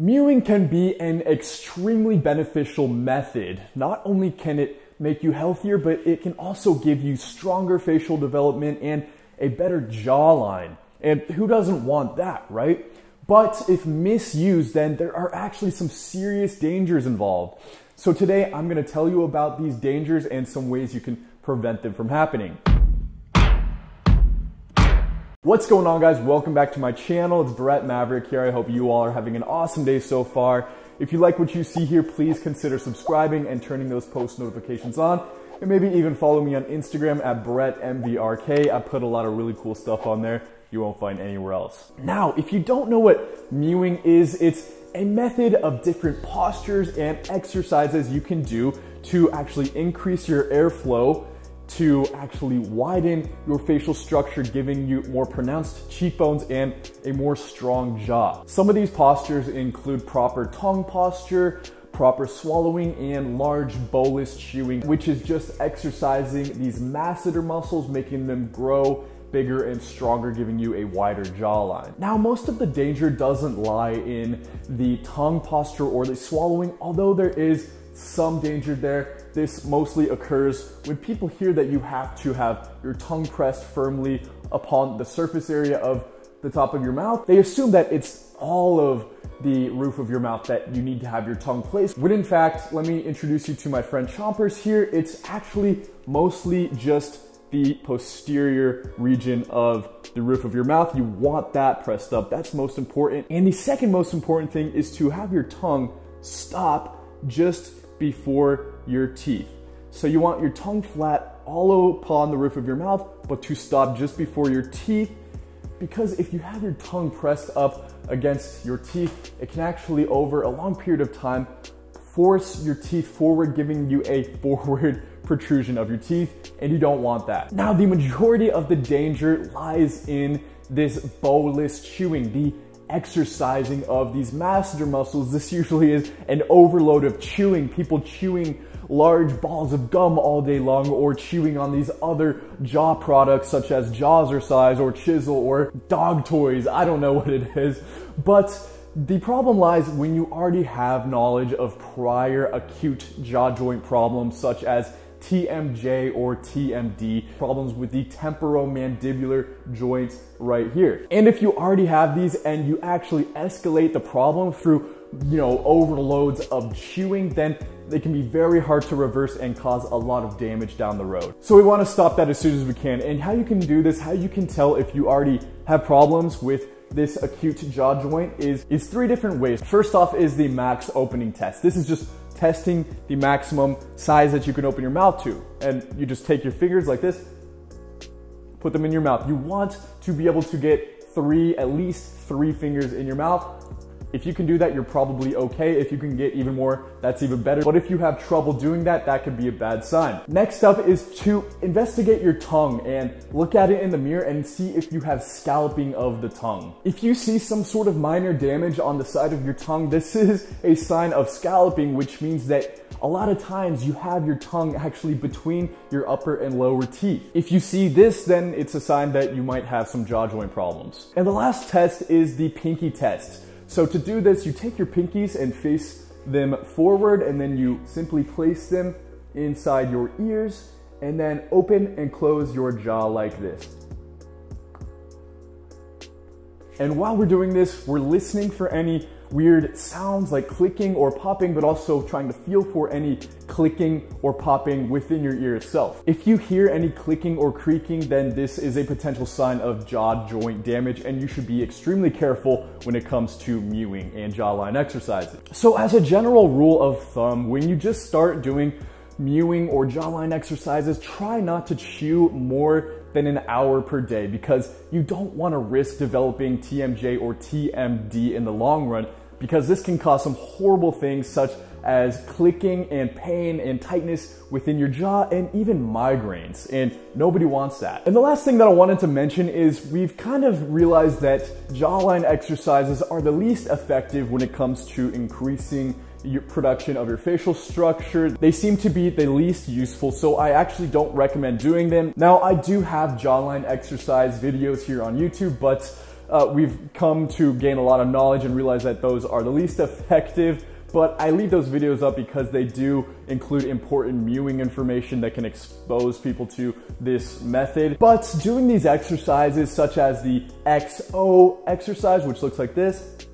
Mewing can be an extremely beneficial method. Not only can it make you healthier, but it can also give you stronger facial development and a better jawline. And who doesn't want that, right? But if misused, then there are actually some serious dangers involved. So today I'm going to tell you about these dangers and some ways you can prevent them from happening. What's going on, guys? Welcome back to my channel. It's Maverick here. I hope you all are having an awesome day so far. If you like what you see here, please consider subscribing and turning those post notifications on. And maybe even follow me on Instagram at BrettMVRK. I put a lot of really cool stuff on there you won't find anywhere else. Now, if you don't know what mewing is, it's a method of different postures and exercises you can do to actually increase your airflow, to actually widen your facial structure, giving you more pronounced cheekbones and a more strong jaw. Some of these postures include proper tongue posture, proper swallowing, and large bolus chewing, which is just exercising these masseter muscles, making them grow bigger and stronger, giving you a wider jawline. Now, most of the danger doesn't lie in the tongue posture or the swallowing, although there is some danger there. This mostly occurs when people hear that you have to have your tongue pressed firmly upon the surface area of the top of your mouth. They assume that it's all of the roof of your mouth that you need to have your tongue placed, when in fact, let me introduce you to my friend Chompers here. It's actually mostly just the posterior region of the roof of your mouth. You want that pressed up. That's most important. And the second most important thing is to have your tongue stop just before your teeth. So you want your tongue flat all upon the roof of your mouth, but to stop just before your teeth, because if you have your tongue pressed up against your teeth, it can actually, over a long period of time, force your teeth forward, giving you a forward protrusion of your teeth, and you don't want that. Now, the majority of the danger lies in this bolus chewing, the exercising of these masseter muscles. This usually is an overload of chewing, people chewing large balls of gum all day long, or chewing on these other jaw products such as jawzrsize or chisel or dog toys. I don't know what it is, but the problem lies when you already have knowledge of prior acute jaw joint problems such as TMJ or TMD, problems with the temporomandibular joints right here. And if you already have these and you actually escalate the problem through, overloads of chewing, then they can be very hard to reverse and cause a lot of damage down the road. So we want to stop that as soon as we can. And how you can do this, how you can tell if you already have problems with this acute jaw joint is three different ways. First off is the max opening test. This is just testing the maximum size that you can open your mouth to. And you just take your fingers like this, put them in your mouth. You want to be able to get at least three fingers in your mouth. If you can do that, you're probably okay. If you can get even more, that's even better. But if you have trouble doing that, that could be a bad sign. Next up is to investigate your tongue and look at it in the mirror and see if you have scalloping of the tongue. If you see some sort of minor damage on the side of your tongue, this is a sign of scalloping, which means that a lot of times you have your tongue actually between your upper and lower teeth. If you see this, then it's a sign that you might have some jaw joint problems. And the last test is the Pinkie Test. So to do this, you take your pinkies and face them forward, and then you simply place them inside your ears, and then open and close your jaw like this. And while we're doing this, we're listening for any weird sounds like clicking or popping, but also trying to feel for any clicking or popping within your ear itself. If you hear any clicking or creaking, then this is a potential sign of jaw joint damage, and you should be extremely careful when it comes to mewing and jawline exercises. So as a general rule of thumb, when you just start doing mewing or jawline exercises, try not to chew more than an hour per day, because you don't want to risk developing TMJ or TMD in the long run, because this can cause some horrible things such as clicking and pain and tightness within your jaw and even migraines, and nobody wants that. And the last thing that I wanted to mention is we've kind of realized that jawline exercises are the least effective when it comes to increasing your production of your facial structure. They seem to be the least useful, so I actually don't recommend doing them. Now, I do have jawline exercise videos here on YouTube, but we've come to gain a lot of knowledge and realize that those are the least effective. But I leave those videos up because they do include important mewing information that can expose people to this method. But doing these exercises, such as the XO exercise, which looks like this,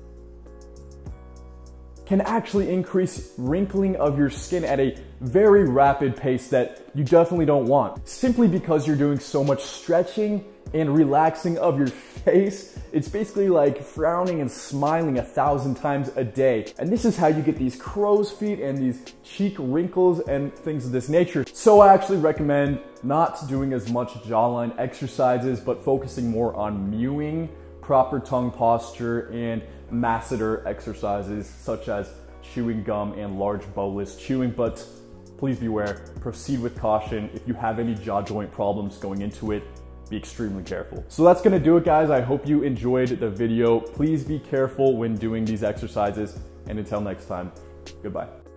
can actually increase wrinkling of your skin at a very rapid pace that you definitely don't want. Simply because you're doing so much stretching and relaxing of your face. It's basically like frowning and smiling 1,000 times a day. And this is how you get these crow's feet and these cheek wrinkles and things of this nature. So I actually recommend not doing as much jawline exercises, but focusing more on mewing, proper tongue posture, and masseter exercises such as chewing gum and large bolus chewing. But please beware, proceed with caution. If you have any jaw joint problems going into it, be extremely careful. So that's gonna do it, guys. I hope you enjoyed the video. Please be careful when doing these exercises, and until next time, goodbye.